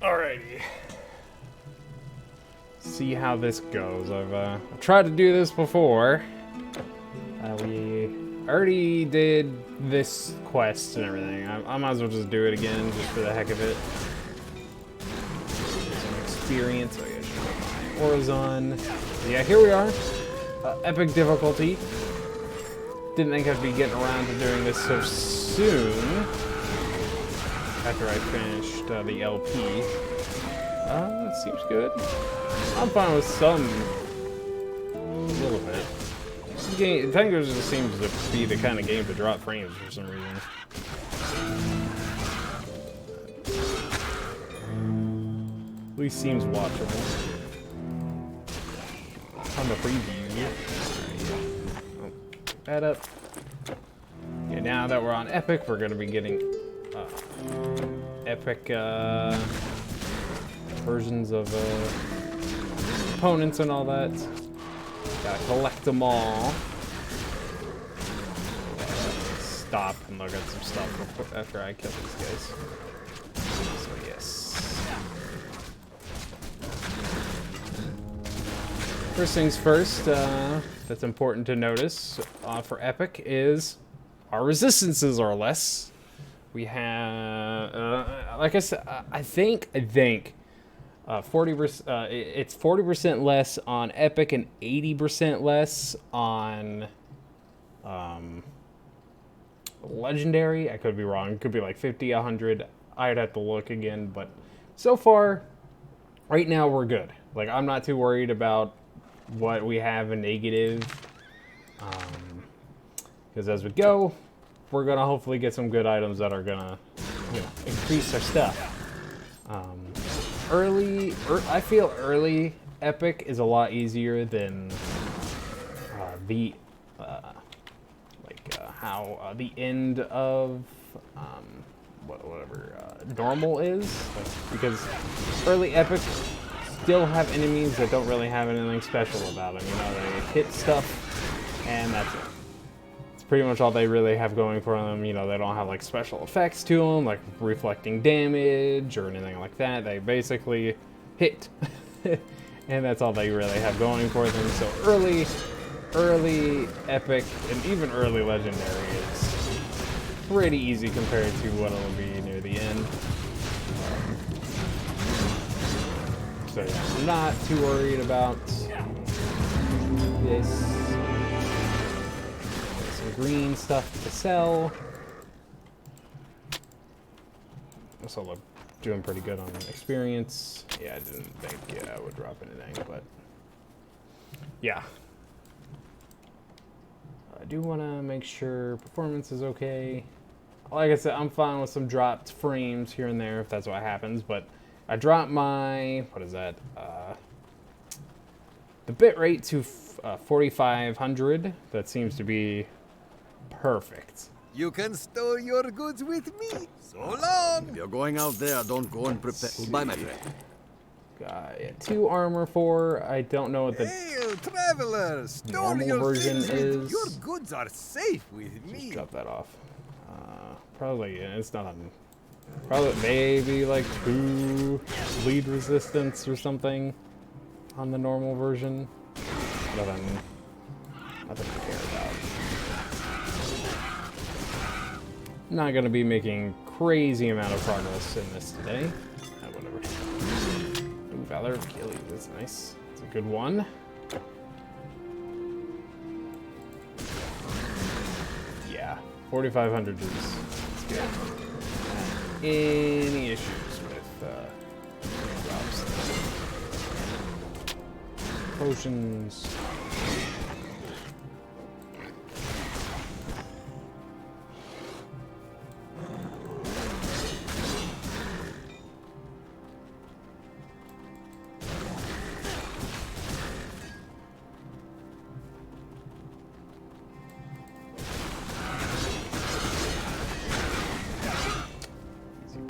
Alrighty. See how this goes. I've tried to do this before. We already did this quest and everything. I might as well just do it again, just for the heck of it. Some experience. Oh yeah, should put my auras on. Yeah, here we are. Epic difficulty. Didn't think I'd be getting around to doing this so soon. After I finished the LP. That seems good. I'm fine with some. A little bit. This game, Tango just seems to be the kind of game to drop frames for some reason. At least seems watchable. On the preview. Oh, pick that up. Yeah, now that we're on Epic, we're gonna be getting epic versions of opponents and all that. Gotta collect them all. Stop and look at some stuff after I kill these guys. So yes. First things first, that's important to notice for Epic is our resistances are less. We have, like I said, I think 40%. It's 40% less on Epic and 80% less on Legendary. I could be wrong. It could be like 50, 100. I'd have to look again, but so far, right now we're good. Like I'm not too worried about what we have in negative, because as we go, we're gonna hopefully get some good items that are gonna, increase our stuff. I feel early Epic is a lot easier than the end of normal is, because early Epic still have enemies that don't really have anything special about them. They hit stuff and that's it. Pretty much all they really have going for them. They don't have like special effects to them, like reflecting damage or anything like that. They basically hit, and that's all they really have going for them. So early Epic and even early Legendary is pretty easy compared to what it'll be near the end. So yeah, I'm not too worried about this. Green stuff to sell. Also look doing pretty good on experience. Yeah, I didn't think I would drop anything, but yeah. I do want to make sure performance is okay. Like I said, I'm fine with some dropped frames here and there if that's what happens, but I dropped my, what is that? The bitrate to 4,500. That seems to be perfect. You can store your goods with me. So long. If you're going out there, don't go unprepared. Goodbye, my friend. Got 2 armor 4. I don't know what the Hail, traveler! Store normal your version things with- is. Your goods are safe with me. Just drop that off. Probably, it's nothing. Probably maybe like 2 bleed resistance or something on the normal version. Nothing to care about. Not gonna be making crazy amount of progress in this today. Whatever. Ooh, Valor of Achilles, that's nice. It's a good one. Yeah, 4,500 is good. Any issues with drops? Potions.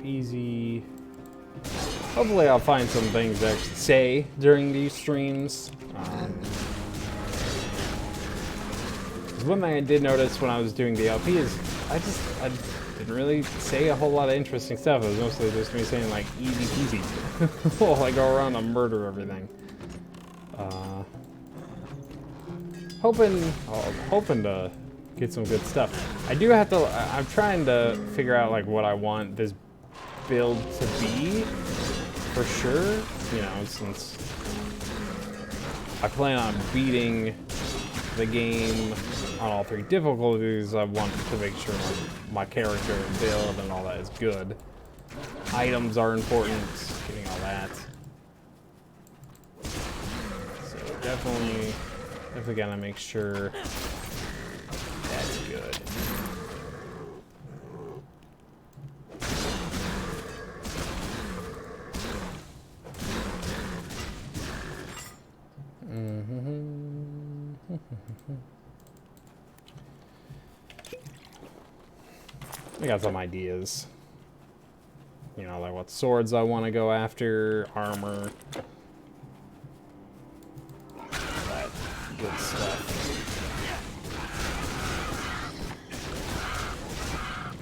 Easy. Hopefully I'll find some things to say during these streams. one thing I did notice when I was doing the LP is I didn't really say a whole lot of interesting stuff. It was mostly just me saying like easy peasy while I go around and murder everything. Hoping to get some good stuff. I do have to. I'm trying to figure out like what I want this build to be for sure. You know, since I plan on beating the game on all 3 difficulties, I want to make sure my character and build and all that is good. Items are important, getting all that. So definitely gotta make sure that's good. I got some ideas. You know, like what swords I want to go after, armor. That good stuff.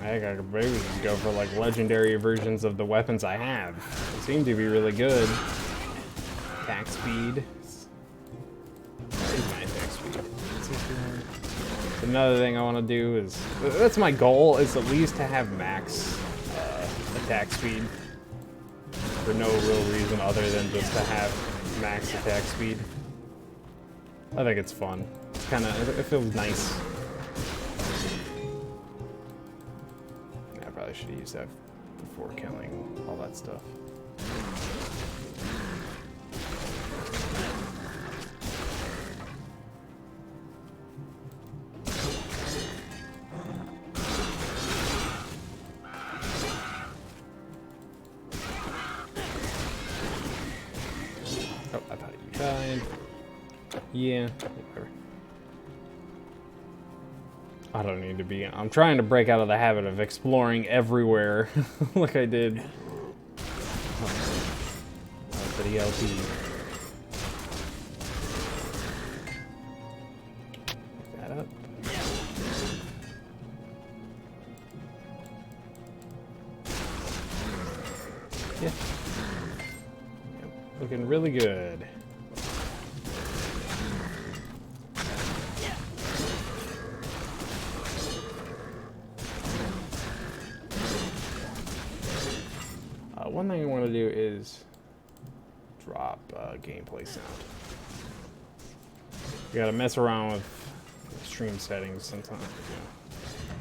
I think I could maybe just go for like legendary versions of the weapons I have. They seem to be really good. Attack speed. Where's my attack speed? Another thing I want to do is, that's my goal, is at least to have max attack speed. For no real reason other than just to have max attack speed. I think it's fun. It's kind of, it feels nice. I probably should have used that before killing all that stuff. Oh, I thought you died. Yeah, whatever. I don't need to be. I'm trying to break out of the habit of exploring everywhere like I did for the LP. Pick that up. Yeah. Yep. Looking really good. One thing I want to do is drop gameplay sound. You gotta mess around with stream settings sometimes. You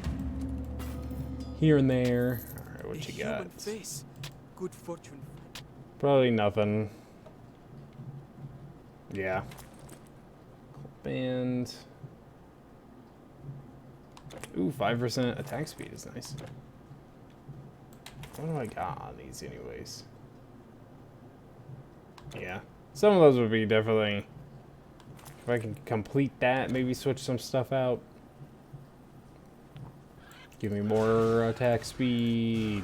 know. Here and there. Alright, what you got? Face. Good fortune. Probably nothing. Yeah. Band. Ooh, 5% attack speed is nice. What do I got on these anyways? Yeah. Some of those would be definitely... If I can complete that, maybe switch some stuff out. Give me more attack speed.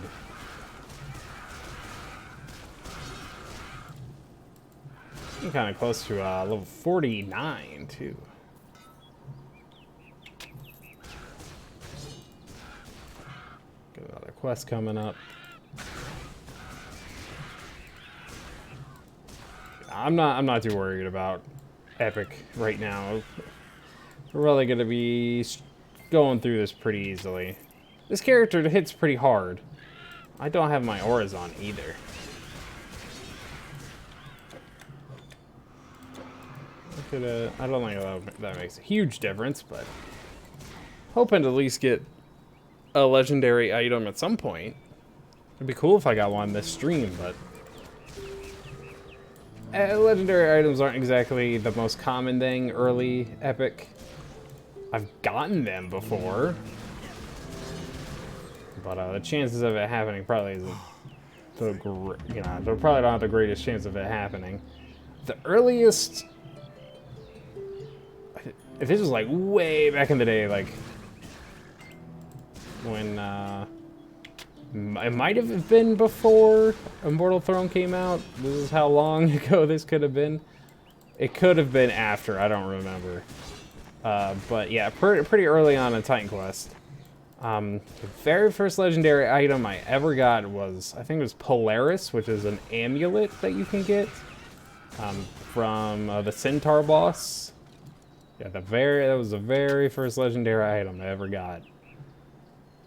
I'm kind of close to level 49 too. Got another quest coming up. I'm not too worried about Epic right now. We're really gonna be going through this pretty easily. This character hits pretty hard. I don't have my auras on either. I don't think that makes a huge difference, but hoping to at least get a legendary item at some point. It'd be cool if I got one this stream, but legendary items aren't exactly the most common thing early Epic. I've gotten them before, but the chances of it happening probably isn't they're probably don't have the greatest chance of it happening. The earliest, if this was like way back in the day, like when it might have been before Immortal Throne came out. This is how long ago this could have been. It could have been after, I don't remember. But yeah, pretty early on in Titan Quest. The very first legendary item I ever got was, I think it was Polaris, which is an amulet that you can get from the Centaur boss. Yeah, that was the very first legendary item I ever got.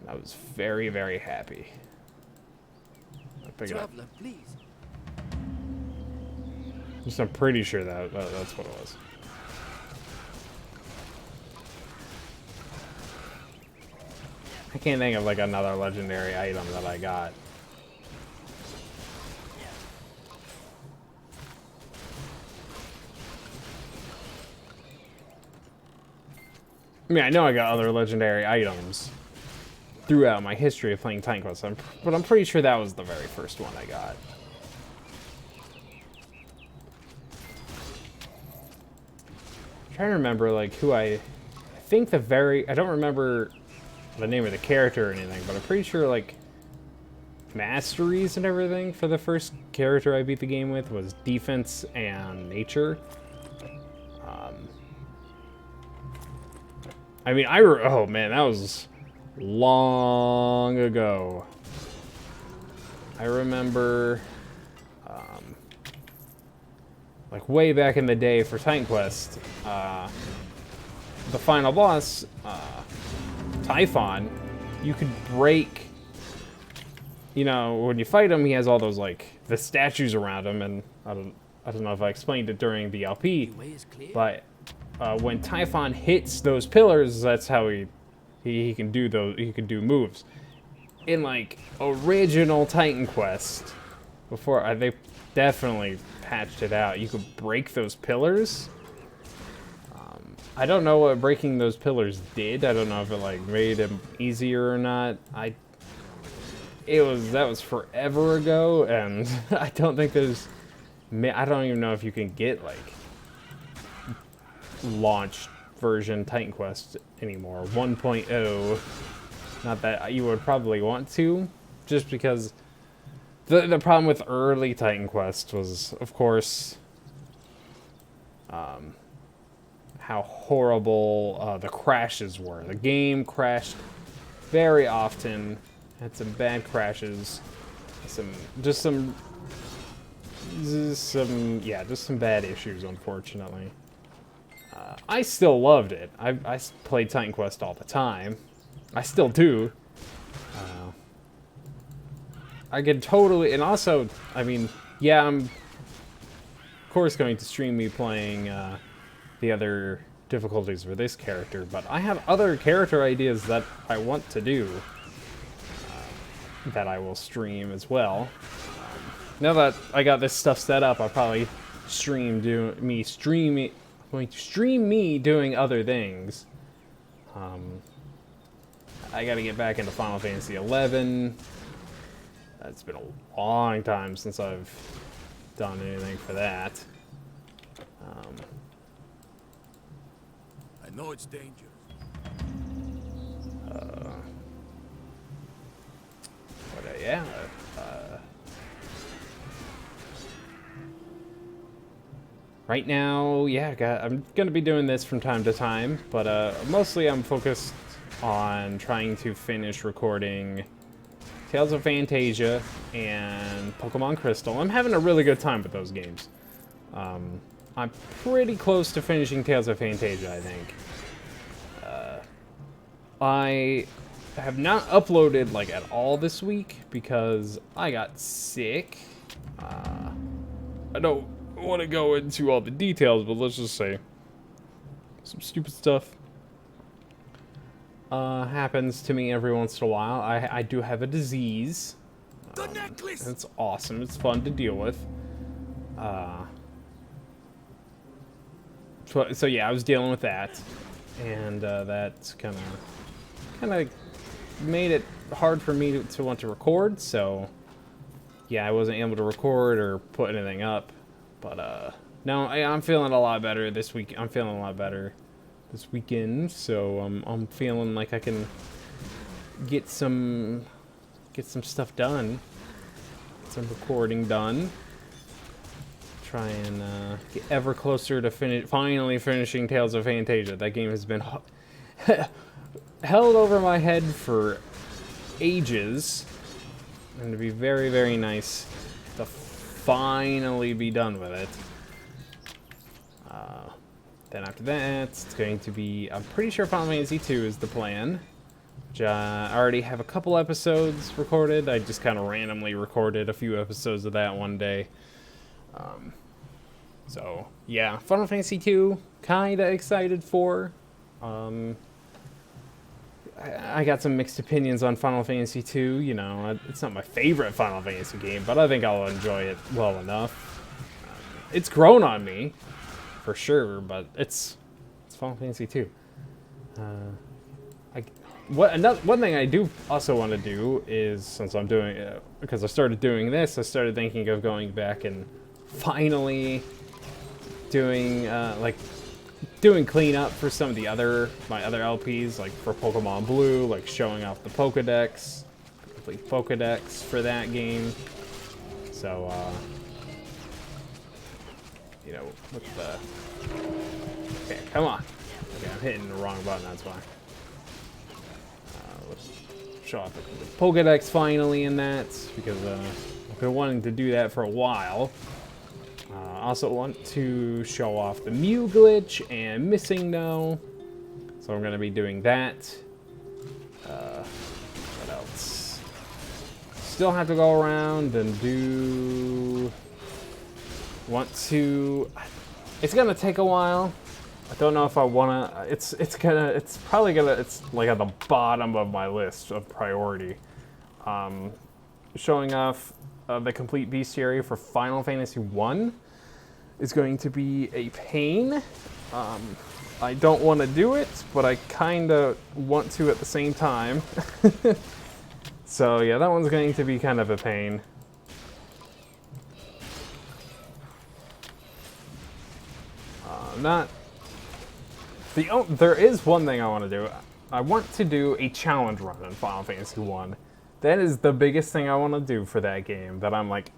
I was very, very happy. I'll pick it up. Traveler, please. Just, I'm pretty sure that's what it was. I can't think of like another legendary item that I got. I mean, I know I got other legendary items throughout my history of playing Titan Quest, but I'm pretty sure that was the very first one I got. I'm trying to remember like who I think I don't remember the name of the character or anything, but I'm pretty sure like masteries and everything for the first character I beat the game with was defense and nature. I mean, oh man, that was long ago. I remember, like way back in the day for Titan Quest, the final boss, Typhon, you could break, you know, when you fight him, he has all those like the statues around him, and I don't know if I explained it during the LP, but when Typhon hits those pillars, that's how he can do those. He can do moves. In like original Titan Quest, before they definitely patched it out, you could break those pillars. I don't know what breaking those pillars did. I don't know if it like made them easier or not. That was forever ago, and I don't think I don't even know if you can get like launched version Titan Quest anymore. 1.0. Not that you would probably want to, just because the problem with early Titan Quest was, of course, how horrible the crashes were. The game crashed very often. Had some bad crashes. Just some bad issues, unfortunately. I still loved it. I played Titan Quest all the time. I still do. I could totally, and also, I mean, yeah, I'm of course going to stream me playing the other difficulties for this character, but I have other character ideas that I want to do that I will stream as well. Now that I got this stuff set up, I'll probably stream me doing other things. I gotta get back into Final Fantasy XI. It's been a long time since I've done anything for that. I know it's dangerous. Yeah. Right now, yeah, I'm gonna be doing this from time to time, but mostly I'm focused on trying to finish recording Tales of Phantasia and Pokemon Crystal. I'm having a really good time with those games. I'm pretty close to finishing Tales of Phantasia, I think. I have not uploaded like at all this week because I got sick. I don't want to go into all the details, but let's just say some stupid stuff happens to me every once in a while. I do have a disease. The necklace! It's awesome. It's fun to deal with. So yeah, I was dealing with that, and that's kind of made it hard for me to want to record. So yeah, I wasn't able to record or put anything up. But no, I'm feeling a lot better this week. I'm feeling a lot better this weekend, so I'm feeling like I can get some stuff done, some recording done. try and get ever closer to finally finishing Tales of Phantasia. That game has been held over my head for ages, and it'd be very, very nice to finally be done with it. Then after that, it's going to be, I'm pretty sure Final Fantasy II is the plan. Which, I already have a couple episodes recorded. I just kind of randomly recorded a few episodes of that one day. So, yeah, Final Fantasy II, kind of excited for. I got some mixed opinions on Final Fantasy II. You know, it's not my favorite Final Fantasy game, but I think I'll enjoy it well enough. It's grown on me, for sure, but it's Final Fantasy II. One thing I do also want to do is, since I'm doing it, because I started doing this, I started thinking of going back and finally doing doing cleanup for some of my other LPs, like for Pokemon Blue, like showing off the Pokedex, complete Pokedex for that game. So, you know, with the, okay, come on. Okay, I'm hitting the wrong button, that's why. Let's show off the Pokedex finally in that, because I've been wanting to do that for a while. I also want to show off the Mew glitch and Missing No, so I'm going to be doing that. What else? Still have to go around and it's going to take a while. I don't know if I want to, it's probably going to, it's like at the bottom of my list of priority. Showing off the complete bestiary for Final Fantasy 1 is going to be a pain. I don't want to do it, but I kind of want to at the same time. So yeah, that one's going to be kind of a pain. There is one thing I want to do. I want to do a challenge run in Final Fantasy 1. That is the biggest thing I want to do for that game, that I'm like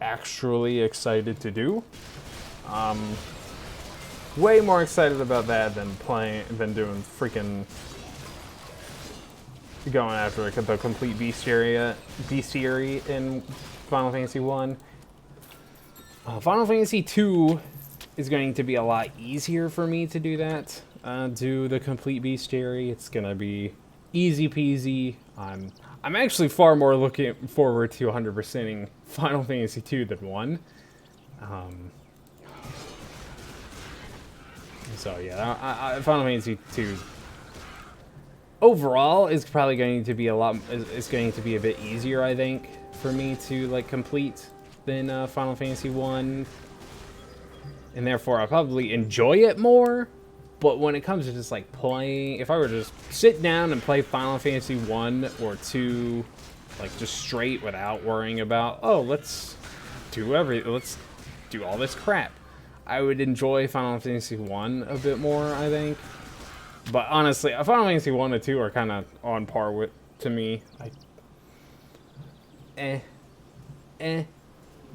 actually excited to do. Way more excited about that than doing freaking going after the complete bestiary in Final Fantasy 1. Final Fantasy 2 is going to be a lot easier for me to do that. Do the complete bestiary. It's gonna be easy peasy. I'm actually far more looking forward to 100%ing Final Fantasy 2 than 1. So yeah, Final Fantasy 2 overall is probably going to be is going to be a bit easier, I think, for me to like complete than Final Fantasy 1, and therefore I'll probably enjoy it more. But when it comes to just like playing, if I were to just sit down and play Final Fantasy 1 or 2, like just straight without worrying about, oh, let's do all this crap, I would enjoy Final Fantasy 1 a bit more, I think. But honestly, Final Fantasy 1 and 2 are kind of on par with, to me. You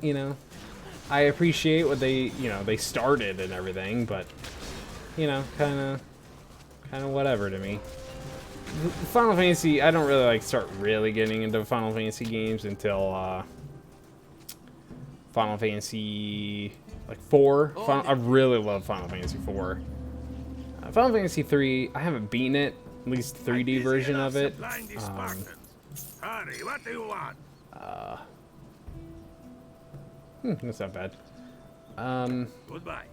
know, I appreciate what they started and everything, but you know, kind of whatever to me. Final Fantasy, I don't really like start really getting into Final Fantasy games until Final Fantasy like 4. I really love Final Fantasy 4. Final Fantasy 3, I haven't beaten it, at least 3D version of it. Hurry, what do you want? That's not bad. Goodbye.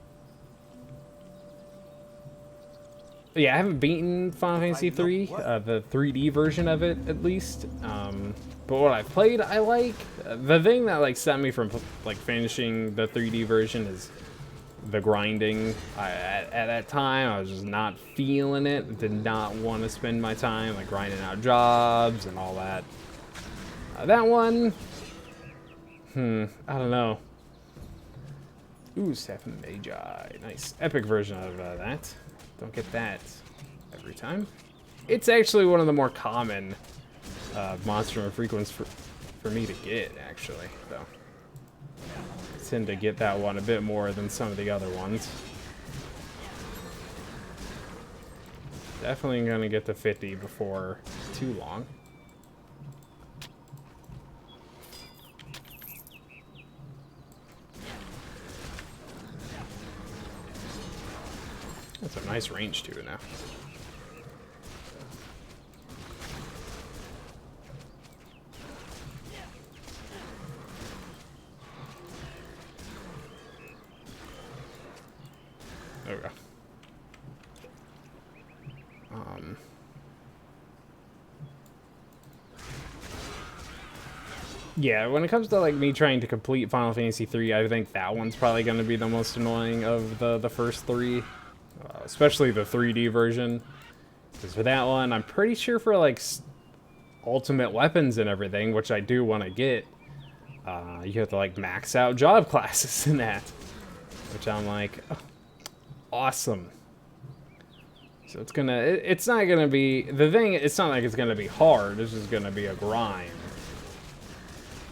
Yeah, I haven't beaten Final Fantasy 3, the 3D version of it, at least. But what I've played, I like. The thing that like stopped me from like finishing the 3D version is the grinding. At that time, I was just not feeling it. Did not want to spend my time like grinding out jobs and all that. That one, I don't know. Ooh, Staff of Magi, nice epic version of that. Don't get that every time. It's actually one of the more common monster of frequency for me to get, actually. So tend to get that one a bit more than some of the other ones. Definitely gonna get to 50 before too long. That's a nice range to it now. There we go. Yeah, when it comes to like me trying to complete Final Fantasy III, I think that one's probably going to be the most annoying of the first three, especially the 3D version. Because for that one, I'm pretty sure for like ultimate weapons and everything, which I do want to get, you have to like max out job classes in that, which I'm like, oh, awesome. So it's gonna, it's not gonna be, the thing, it's not like it's gonna be hard, it's just gonna be a grind.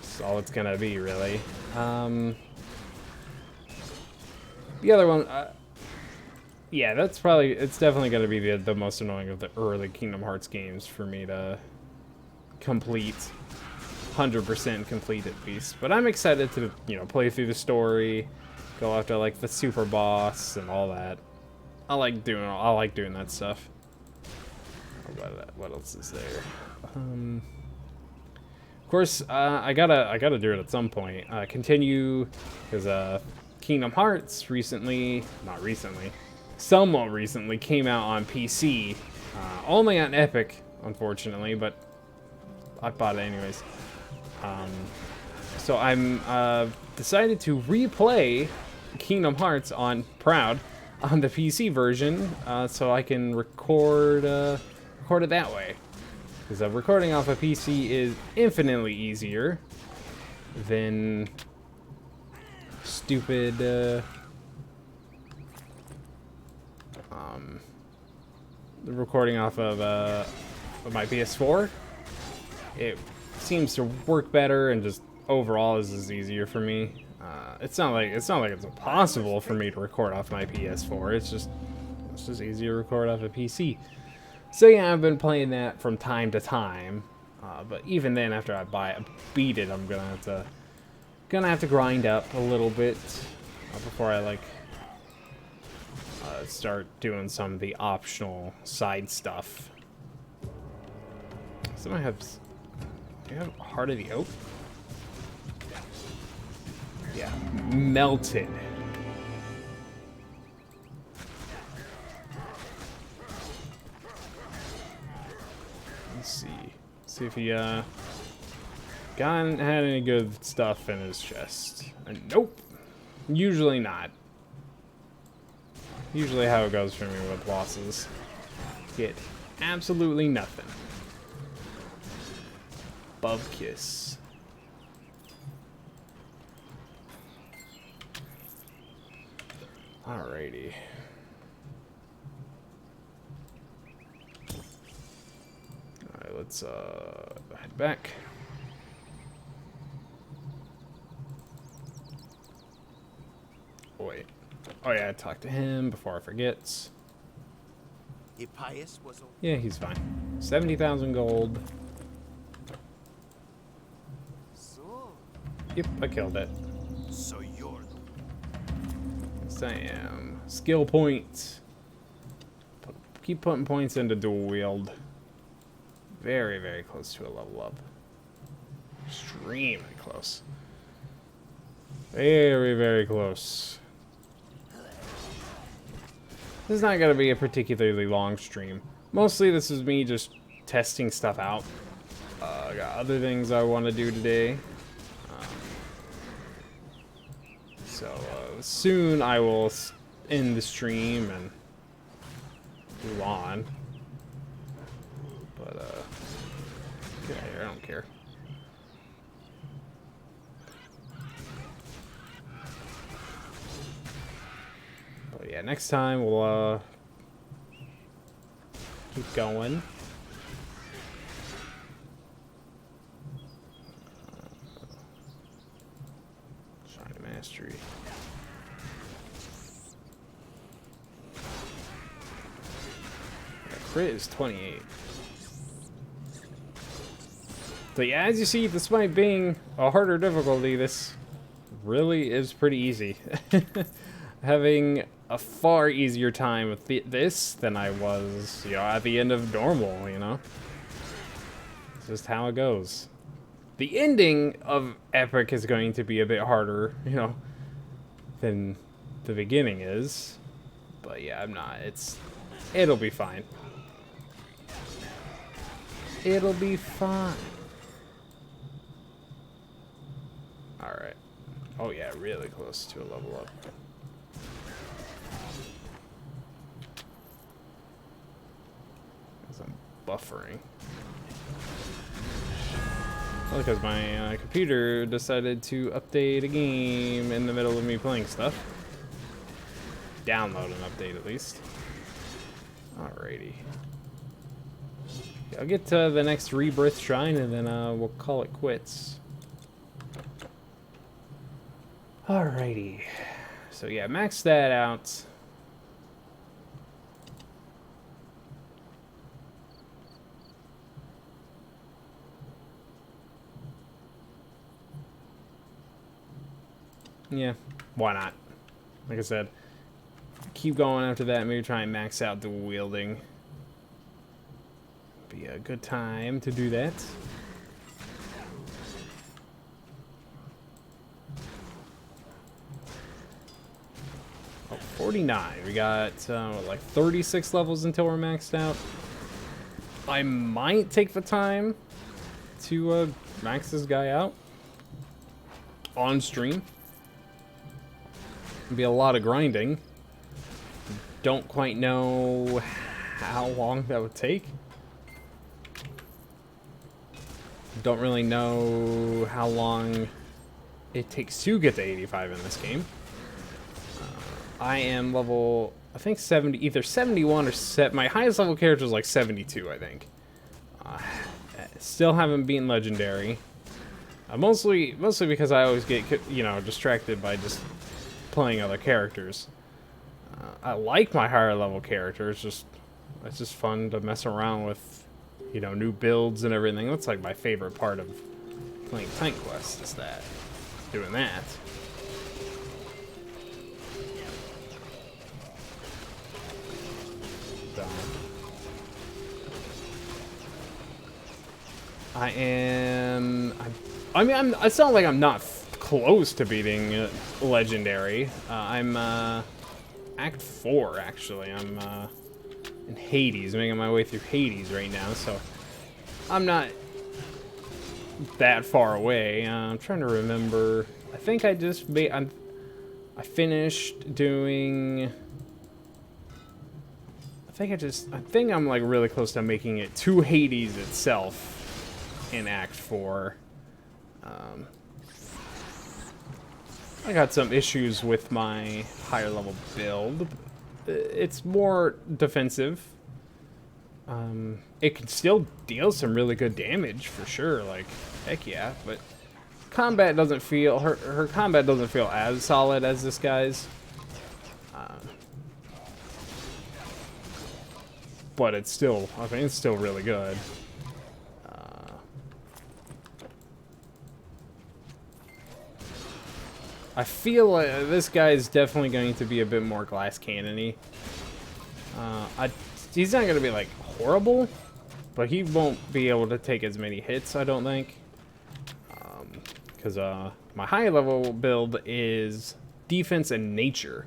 That's all it's gonna be, really. The other one, yeah, that's probably, it's definitely gonna be the most annoying of the early Kingdom Hearts games for me to complete, 100% complete at least. But I'm excited to, you know, play through the story, go after like the super boss and all that. I like doing that stuff. What else is there? Of course, I gotta do it at some point. Continue, because Kingdom Hearts somewhat recently came out on PC. Only on Epic, unfortunately, but I bought it anyways. So I'm decided to replay Kingdom Hearts on the PC version, so I can record it that way. Because recording off a PC is infinitely easier than stupid recording off of my PS4. It seems to work better and just overall is easier for me. It's not like it's impossible for me to record off my PS4. It's just easier to record off a PC. So yeah, I've been playing that from time to time. But even then, after I beat it, I'm gonna have to grind up a little bit before I like start doing some of the optional side stuff. Do you have Heart of the Oak? Yeah, melted. Let's see if he had any good stuff in his chest. Nope. Usually not. Usually how it goes for me with bosses. Get absolutely nothing. Bubkiss. Alrighty. Alright, let's head back. Oh, wait. Oh yeah, I talked to him before I forget. Yeah, he's fine. 70,000 gold. Yep, I killed it. So you're Yes, I am. Skill points. Keep putting points into dual wield. Very, very close to a level up. Extremely close. Very, very close. This is not going to be a particularly long stream. Mostly this is me just testing stuff out. I got other things I want to do today. So soon I will end the stream and move on. But get out of here, I don't care. But yeah, next time we'll keep going. Shine Mastery. crit is 28. So yeah, as you see, despite being a harder difficulty, this really is pretty easy. Having a far easier time with this than I was, at the end of normal, It's just how it goes. The ending of Epic is going to be a bit harder, than the beginning is. But yeah, it'll be fine. It'll be fine. Alright. Oh yeah, really close to a level up. Because I'm buffering. Well, because my computer decided to update a game in the middle of me playing stuff. Download an update at least. Alrighty. I'll get to the next Rebirth Shrine and then we'll call it quits. Alrighty. So yeah, max that out. Yeah, why not? Like I said, keep going after that. Maybe try and max out dual wielding. Be a good time to do that. Oh, 49. We got like 36 levels until we're maxed out. I might take the time to max this guy out on stream. It'll be a lot of grinding. Don't quite know how long that would take. Don't really know how long it takes to get to 85 in this game. I am level, I think 70, either 71 or set. My highest level character is like 72, I think. Still haven't beaten legendary. Mostly because I always get distracted by just playing other characters. I like my higher level characters. It's just fun to mess around with. New builds and everything. That's like my favorite part of playing Tank Quest is doing that. So, it's not like I'm not close to beating Legendary. I'm Act 4 actually. I'm in Hades, making my way through Hades right now, so I'm not that far away. I'm trying to remember. I think I just I finished doing. I think I'm like really close to making it to Hades itself in Act 4. I got some issues with my higher level build. It's more defensive. It can still deal some really good damage for sure, like heck yeah, but combat doesn't feel her combat doesn't feel as solid as this guy's. But it's still, it's still really good. I feel like this guy is definitely going to be a bit more glass cannon-y. He's not going to be like horrible, but he won't be able to take as many hits, I don't think. Because my high level build is defense and nature.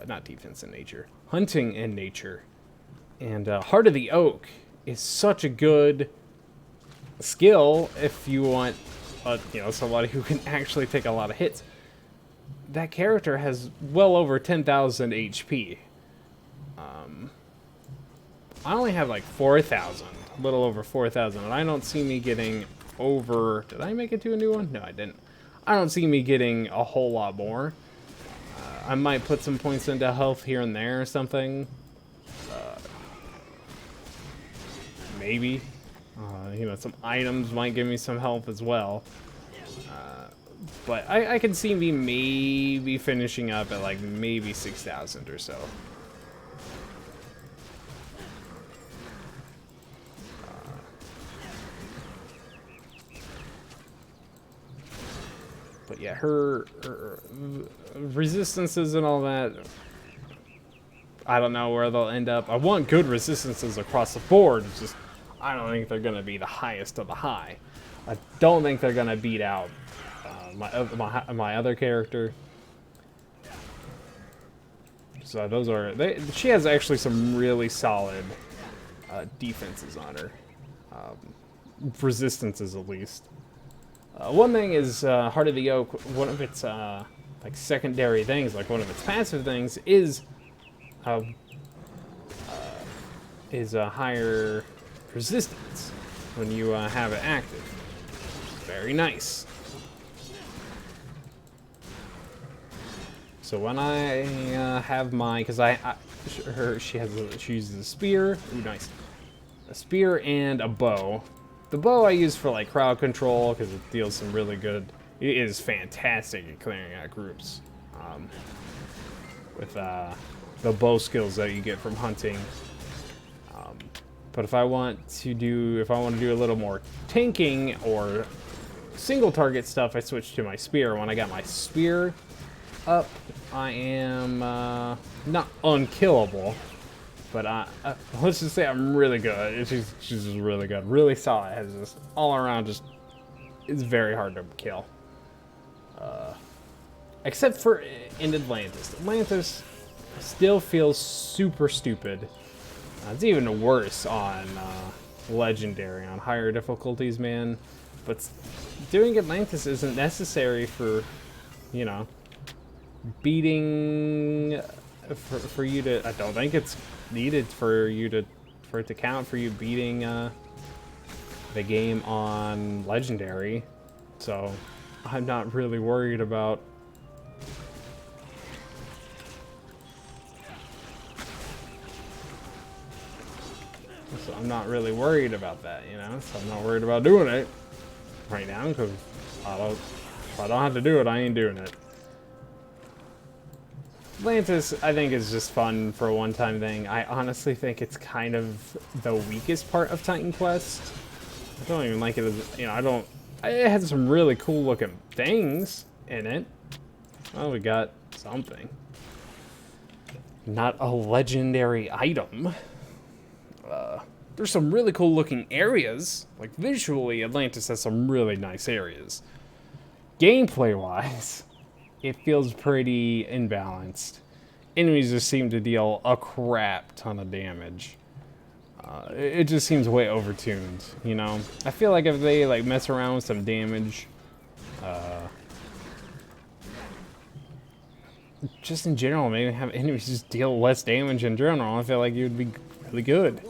Not defense and nature. Hunting and nature. And Heart of the Oak is such a good skill if you want somebody who can actually take a lot of hits. That character has well over 10,000 HP. I only have like 4,000, a little over 4,000, and I don't see me getting over. Did I make it to a new one? No, I didn't. I don't see me getting a whole lot more. I might put some points into health here and there or something. Maybe. Some items might give me some health as well. But I can see me maybe finishing up at like maybe 6,000 or so. But yeah, her resistances and all that, I don't know where they'll end up. I want good resistances across the board. It's just, I don't think they're going to be the highest of the high. I don't think they're going to beat out my other character. So those are, she has actually some really solid defenses on her. Resistances, at least. One thing is Heart of the Oak. One of its like secondary things, like one of its passive things, is a higher resistance when you have it active. Very nice. So when I have my, because she uses a spear. Ooh, nice. A spear and a bow. The bow I use for like crowd control because it deals some really good. It is fantastic at clearing out groups with the bow skills that you get from hunting. But if I want to do a little more tanking or single target stuff, I switch to my spear. When I got my spear up, I am not unkillable. But let's just say I'm really good. She's just really good. Really solid. Has just all around just, it's very hard to kill. Except for in Atlantis. Atlantis still feels super stupid. It's even worse on Legendary, on higher difficulties, man. But doing Atlantis isn't necessary for, you know, beating, for you to, I don't think it's needed for it to count for you beating the game on Legendary, so I'm not really worried about that, you know. So I'm not worried about doing it right now because if I don't have to do it, I ain't doing it. Atlantis, I think, is just fun for a one-time thing. I honestly think it's kind of the weakest part of Titan Quest. I don't even like it as, you know, it has some really cool looking things in it. Well, we got something. Not a legendary item. There's some really cool looking areas. Like, visually, Atlantis has some really nice areas. Gameplay-wise, it feels pretty imbalanced. Enemies just seem to deal a crap ton of damage. It just seems way overtuned, you know? I feel like if they like mess around with some damage, just in general, maybe have enemies just deal less damage in general, I feel like it would be really good.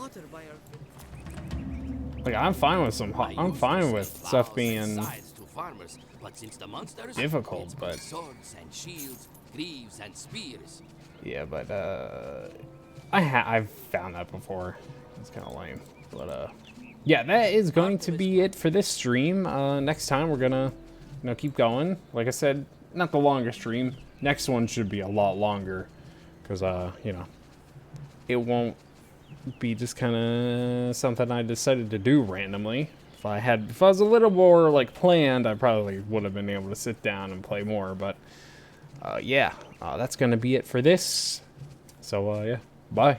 Like, I'm fine with stuff being difficult, but yeah, but I've found that before. It's kind of lame, but yeah, that is going to be it for this stream. Next time we're gonna, you know, keep going. Like I said, not the longest stream. Next one should be a lot longer, because you know, it won't be just kind of something I decided to do randomly. If I was a little more like planned, I probably would have been able to sit down and play more. But yeah, that's gonna be it for this. So yeah, bye.